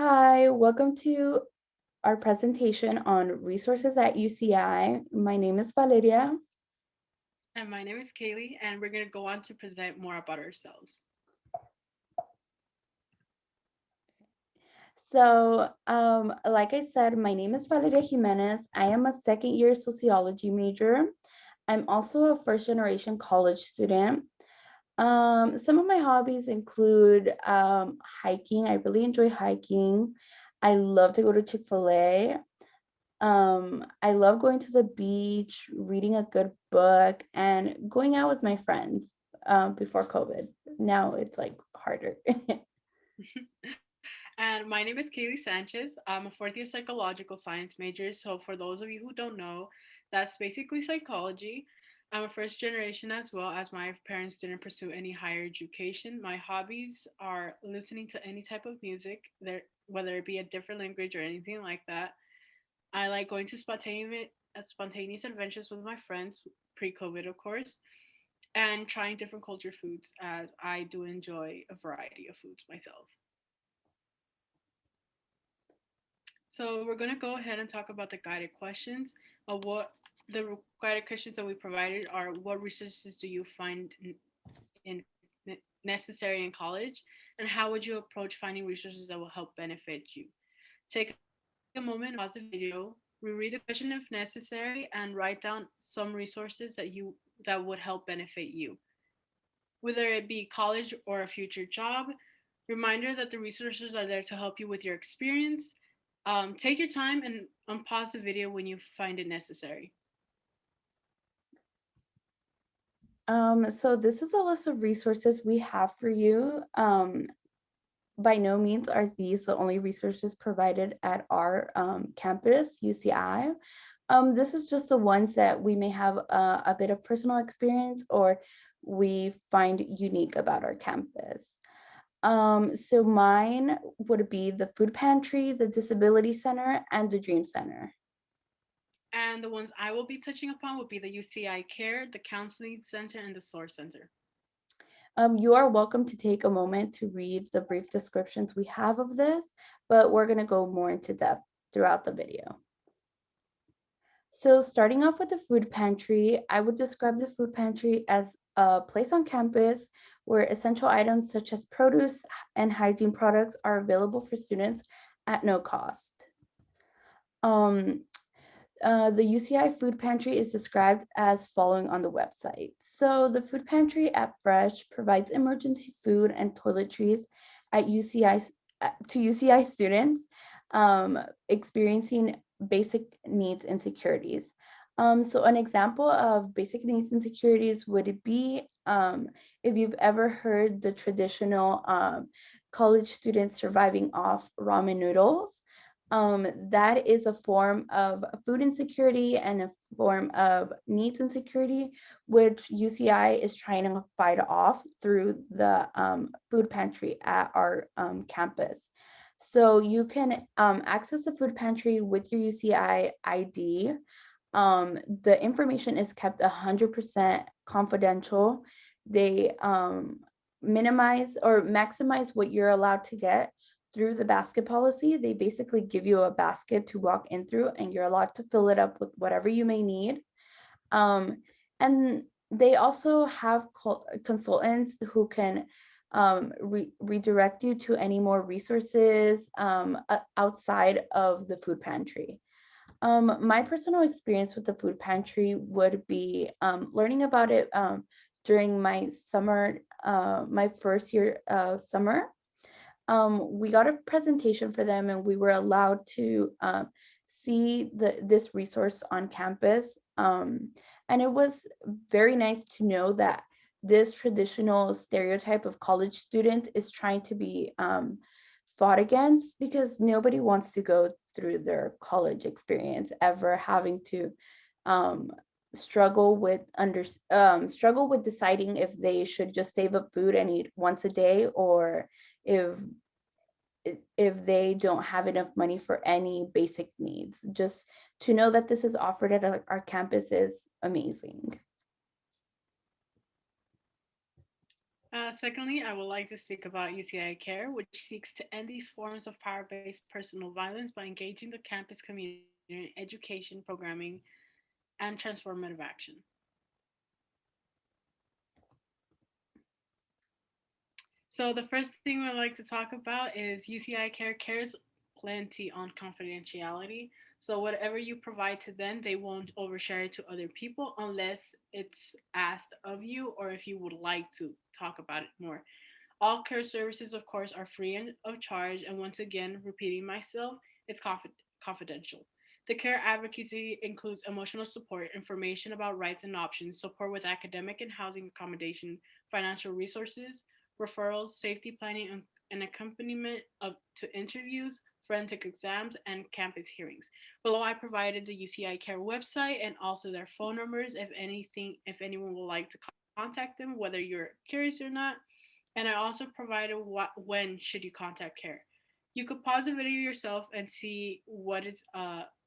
Hi, welcome to our presentation on resources at UCI. My name is Valeria. And my name is Kaylee, and we're going to go on to present more about ourselves. Like I said, my name is Valeria Jimenez. I am a second year sociology major. I'm also a first generation college student. Some of my hobbies include hiking. I really enjoy hiking. I love to go to Chick-fil-A. I love going to the beach, reading a good book, and going out with my friends before COVID. Now it's like harder. And my name is Kaylee Sanchez. I'm a fourth year psychological science major. So, for those of you who don't know, that's basically psychology. I'm a first generation as well, as my parents didn't pursue any higher education. My hobbies are listening to any type of music, there, whether it be a different language or anything like that. I like going to spontaneous adventures with my friends, pre COVID, of course, and trying different culture foods as I do enjoy a variety of foods myself. So we're going to go ahead and talk about the guided questions. What the guided questions that we provided are: what resources do you find necessary in college, and how would you approach finding resources that will help benefit you? Take a moment, pause the video, reread the question if necessary, and write down some resources that would help benefit you, whether it be college or a future job. Reminder that the resources are there to help you with your experience. Take your time and unpause the video when you find it necessary. So this is a list of resources we have for you. By no means are these the only resources provided at our campus, UCI. This is just the ones that we may have a bit of personal experience or we find unique about our campus. So mine would be the food pantry, the disability center, and the dream center. And the ones I will be touching upon would be the UCI Care, the Counseling Center, and the SOAR Center. You are welcome to take a moment to read the brief descriptions we have of this, but we're going to go more into depth throughout the video. So starting off with the food pantry, I would describe the food pantry as a place on campus where essential items such as produce and hygiene products are available for students at no cost. Um, the UCI food pantry is described as following on the website. So the food pantry at Fresh provides emergency food and toiletries at UCI to UCI students experiencing basic needs insecurities. So an example of basic needs insecurities would be if you've ever heard the traditional college students surviving off ramen noodles. That is a form of food insecurity and a form of needs insecurity, which UCI is trying to fight off through the food pantry at our campus. So you can access the food pantry with your UCI ID. The information is kept 100% confidential. They minimize or maximize what you're allowed to get through the basket policy. They basically give you a basket to walk in through, and you're allowed to fill it up with whatever you may need. And they also have consultants who can redirect you to any more resources outside of the food pantry. My personal experience with the food pantry would be learning about it during my summer, my first year of summer. We got a presentation for them and we were allowed to see this resource on campus. And it was very nice to know that this traditional stereotype of college student is trying to be fought against, because nobody wants to go through their college experience ever having to um, struggle with deciding if they should just save up food and eat once a day, or if if they don't have enough money for any basic needs. Just to know that this is offered at our campus is amazing. Secondly, I would like to speak about UCI Care, which seeks to end these forms of power based personal violence by engaging the campus community in education, programming, and transformative action. So, the first thing I'd like to talk about is UCI Care cares plenty on confidentiality. So, whatever you provide to them, they won't overshare it to other people unless it's asked of you or if you would like to talk about it more. All care services, of course, are free and of charge, and once again, repeating myself, it's confidential. The care advocacy includes emotional support, information about rights and options, support with academic and housing accommodation, financial resources, referrals, safety planning, and accompaniment to interviews, forensic exams, and campus hearings. Below, I provided the UCI Care website and also their phone numbers if anyone would like to contact them, whether you're curious or not, and I also provided when should you contact care. You could pause the video yourself and see what is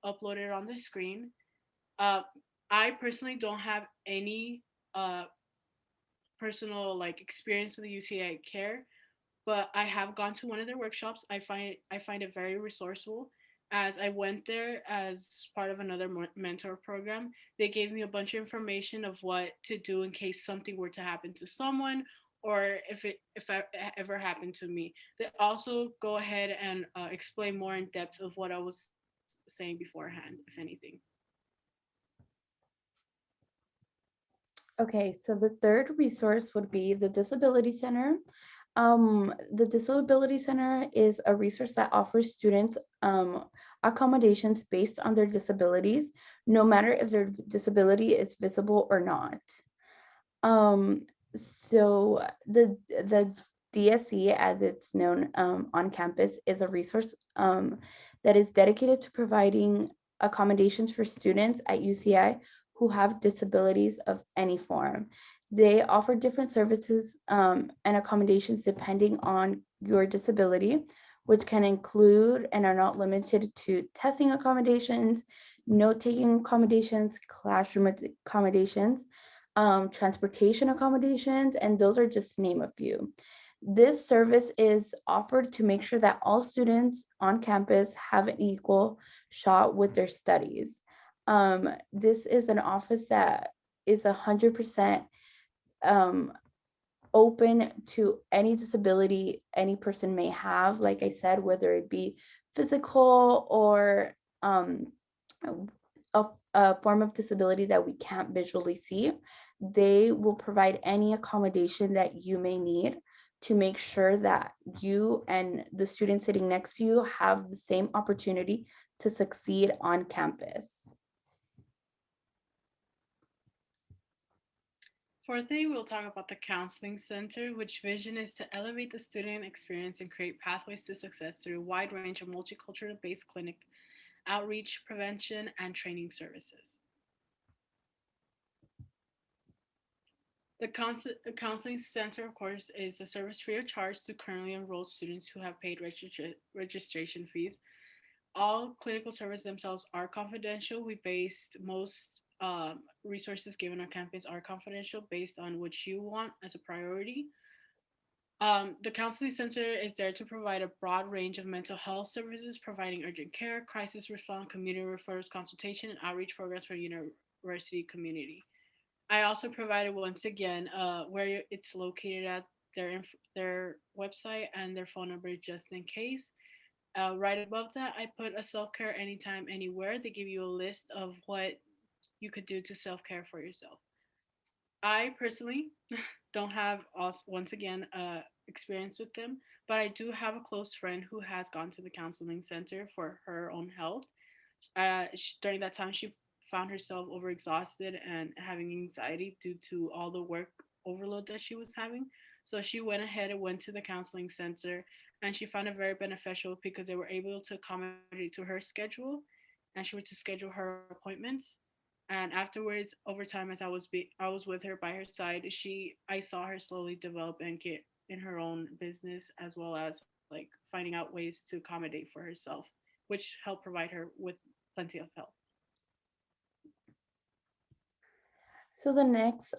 uploaded on the screen. Uh, I personally don't have any uh, personal like experience with the UCI Care, but I have gone to one of their workshops. I find it very resourceful. As I went there as part of another mentor program, they gave me a bunch of information of what to do in case something were to happen to someone, or if it ever happened to me. They also go ahead and explain more in depth of what I was saying beforehand, if anything. Okay, so the third resource would be the Disability Center. The Disability Center is a resource that offers students accommodations based on their disabilities, no matter if their disability is visible or not. Um, so the DSC, as it's known on campus, is a resource that is dedicated to providing accommodations for students at UCI who have disabilities of any form. They offer different services and accommodations depending on your disability, which can include and are not limited to testing accommodations, note taking accommodations, classroom accommodations, transportation accommodations, and those are just to name a few. This service is offered to make sure that all students on campus have an equal shot with their studies. This is an office that is 100% um, open to any disability any person may have, like I said, whether it be physical or um, a form of disability that we can't visually see. They will provide any accommodation that you may need to make sure that you and the student sitting next to you have the same opportunity to succeed on campus. Fourthly, we'll talk about the Counseling Center, which vision is to elevate the student experience and create pathways to success through a wide range of multicultural based clinic outreach, prevention, and training services. The Counseling Center, of course, is a service free of charge to currently enrolled students who have paid registration fees. All clinical services themselves are confidential. We based most resources given on campus are confidential based on what you want as a priority. The Counseling Center is there to provide a broad range of mental health services, providing urgent care, crisis response, community referrals, consultation, and outreach programs for university community. I also provided once again where it's located at their website and their phone number just in case. Right above that, I put a self care anytime, anywhere. They give you a list of what you could do to self care for yourself. I personally don't have once again experience with them, but I do have a close friend who has gone to the counseling center for her own health. During that time, she found herself overexhausted and having anxiety due to all the work overload that she was having. So she went ahead and went to the counseling center, and she found it very beneficial because they were able to accommodate to her schedule, and she was to schedule her appointments. And afterwards, over time, as I was with her by her side, I saw her slowly develop and get in her own business, as well as like finding out ways to accommodate for herself, which helped provide her with plenty of help. So the next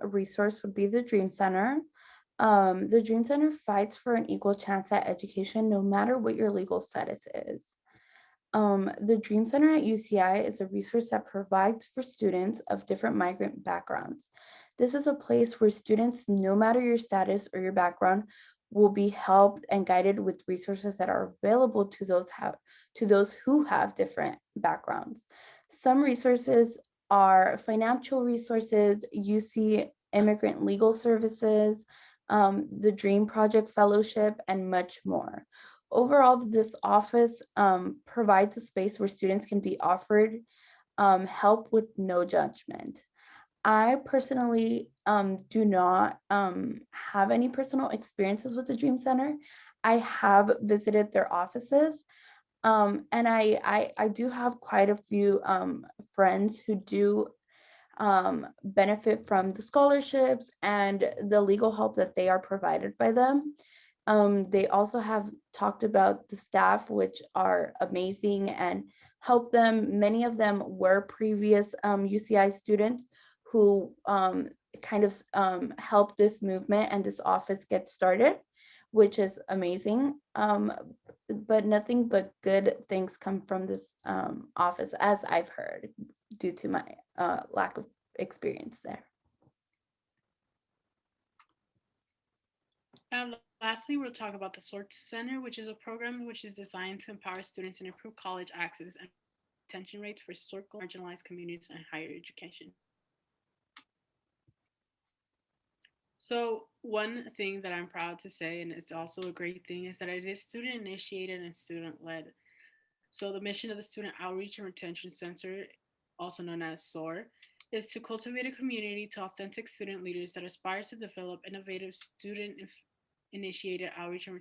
resource would be the Dream Center. The Dream Center fights for an equal chance at education no matter what your legal status is. The Dream Center at UCI is a resource that provides for students of different migrant backgrounds. This is a place where students, no matter your status or your background, will be helped and guided with resources that are available to those who have different backgrounds. Some resources are financial resources, UC immigrant legal services, the Dream Project Fellowship, and much more. Overall, this office provides a space where students can be offered help with no judgment. I personally do not have any personal experiences with the Dream Center. I have visited their offices, and I do have quite a few friends who do benefit from the scholarships and the legal help that they are provided by them. They also have talked about the staff, which are amazing and help them. Many of them were previous UCI students who kind of helped this movement and this office get started, which is amazing. But nothing but good things come from this office, as I've heard, due to my lack of experience there. Lastly, we'll talk about the SOAR Center, which is a program which is designed to empower students and improve college access and retention rates for historical marginalized communities and higher education. So, one thing that I'm proud to say, and it's also a great thing, is that it is student initiated and student led. So, the mission of the Student Outreach and Retention Center, also known as SOAR, is to cultivate a community to authentic student leaders that aspires to develop innovative student initiated outreach and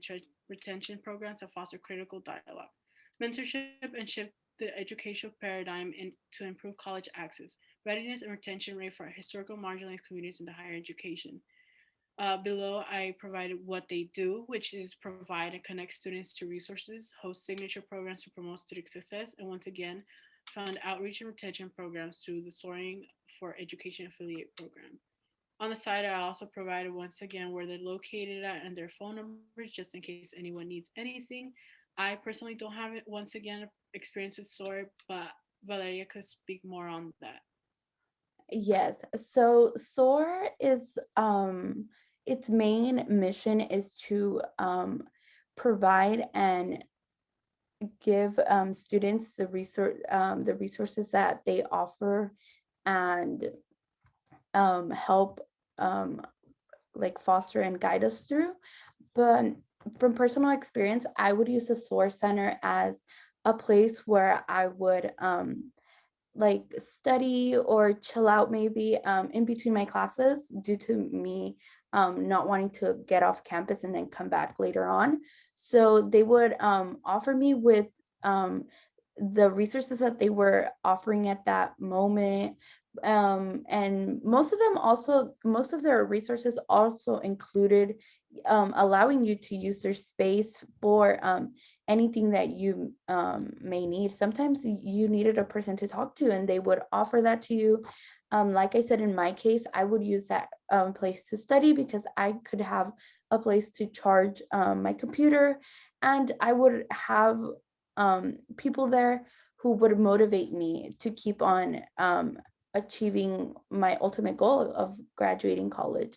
retention programs that foster critical dialogue, mentorship, and shift the educational paradigm to improve college access, readiness, and retention rate for historical marginalized communities into higher education. Below, I provided what they do, which is provide and connect students to resources, host signature programs to promote student success, and once again, fund outreach and retention programs through the Soaring for Education Affiliate program. On the side, I also provided once again where they're located at and their phone numbers just in case anyone needs anything. I personally don't have it once again experience with SOAR, but Valeria could speak more on that. Yes. So SOAR is its main mission is to provide and give students the resources that they offer and help um, like foster and guide us through. But from personal experience, I would use the SOAR Center as a place where I would like study or chill out maybe in between my classes due to me not wanting to get off campus and then come back later on. So they would offer me with um, the resources that they were offering at that moment. And most of their resources also included allowing you to use their space for anything that you may need. Sometimes you needed a person to talk to, and they would offer that to you. Like I said, in my case, I would use that place to study because I could have a place to charge my computer, and I would have people there who would motivate me to keep on achieving my ultimate goal of graduating college,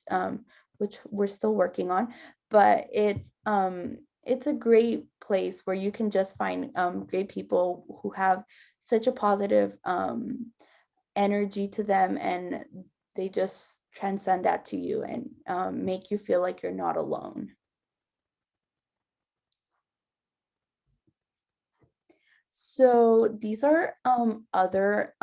which we're still working on. But it's a great place where you can just find great people who have such a positive energy to them, and they just transcend that to you and make you feel like you're not alone. So these are other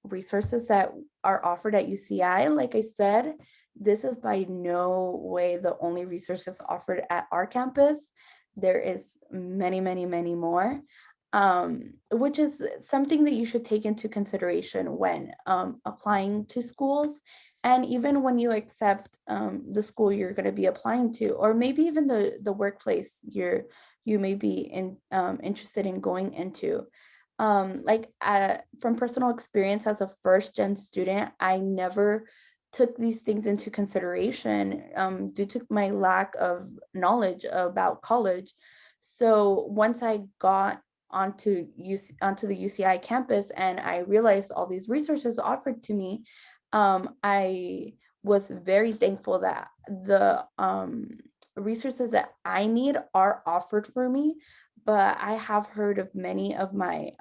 resources that are offered at UCI. Like I said, this is by no way the only resources offered at our campus. There is many, many, many more, which is something that you should take into consideration when applying to schools, and even when you accept the school you're going to be applying to, or maybe even the workplace you may be interested in going into. From personal experience as a first gen student, I never took these things into consideration due to my lack of knowledge about college. So once I got onto the UCI campus and I realized all these resources offered to me, I was very thankful that the resources that I need are offered for me. But I have heard of many of my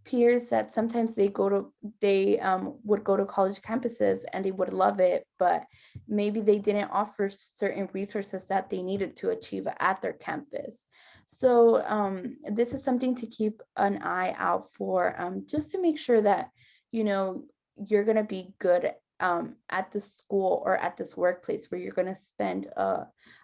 peers that sometimes they would go to college campuses and they would love it, but maybe they didn't offer certain resources that they needed to achieve at their campus. So this is something to keep an eye out for, just to make sure that you know you're gonna be good at the school or at this workplace where you're gonna spend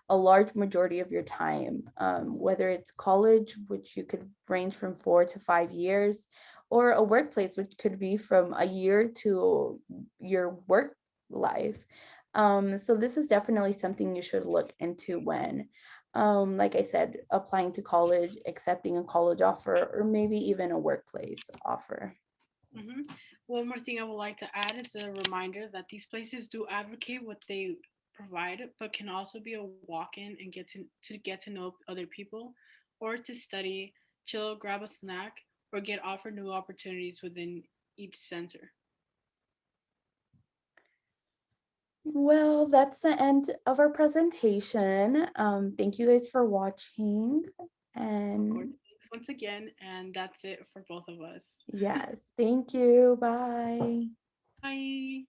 a large majority of your time, whether it's college, which you could range from 4 to 5 years, or a workplace, which could be from a year to your work life. So this is definitely something you should look into when, like I said, applying to college, accepting a college offer, or maybe even a workplace offer. Hmm. One more thing I would like to add is a reminder that these places do advocate what they provide, but can also be a walk-in and get to know other people, or to study, chill, grab a snack, or get offered new opportunities within each center. Well, that's the end of our presentation. Thank you guys for watching. Of course, And thanks once again, and that's it for both of us. yes, thank you. Bye. Bye.